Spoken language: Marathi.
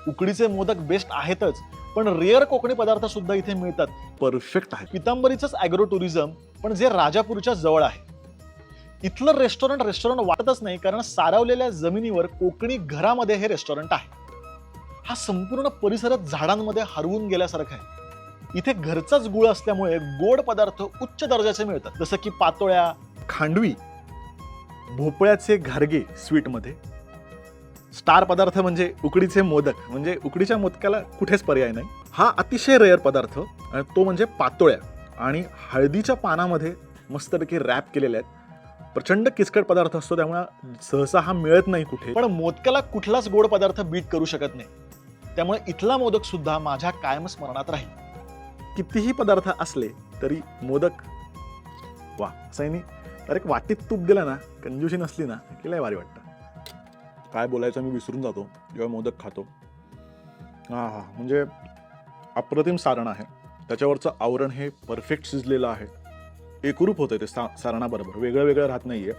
उकडीचे मोदक बेस्ट आहेतच, पण रेअर कोकणी पदार्थ सुद्धा इथे मिळतात. परफेक्ट आहे. पितांबरीचंच ॲग्रो टुरिझम, पण जे राजापूरच्या जवळ आहे. इथलं रेस्टॉरंट वाटतच नाही, कारण सारवलेल्या जमिनीवर कोकणी घरामध्ये हे रेस्टॉरंट आहे. हा संपूर्ण परिसरच झाडांमध्ये हरवून गेल्यासारखा आहे. इथे घरचाच गुळ असल्यामुळे गोड पदार्थ उच्च दर्जाचे मिळतात, जसं की पातोळ्या, खांडवी, भोपळ्याचे घारगे स्वीटमध्ये. स्टार पदार्थ म्हणजे उकडीचे मोदक, म्हणजे उकडीच्या मोदकाला कुठेच पर्याय नाही. हा अतिशय रेअर पदार्थ आणि तो म्हणजे पातोळ्या, आणि हळदीच्या पानामध्ये मस्तपैकी रॅप केलेल्या आहेत. प्रचंड किचकट पदार्थ असतो, त्यामुळे सहसा हा मिळत नाही कुठे. पण मोदकाला कुठलाच गोड पदार्थ बीट करू शकत नाही. त्यामुळे इथला मोदक सुद्धा माझ्या कायम स्मरणात राहील. कितीही पदार्थ असले तरी मोदक वा असं तर एक वाटीत तूप दिलं ना, कंजूशी नसली ना, की लय भारी वाटतं. काय बोलायचं मी विसरून जातो जेव्हा मोदक खातो. हा हा, म्हणजे अप्रतिम सारण आहे. त्याच्यावरचं आवरण हे परफेक्ट शिजलेलं आहे. एकरूप होतं ते सारणाबरोबर, वेगळं वेगळं राहत नाहीये.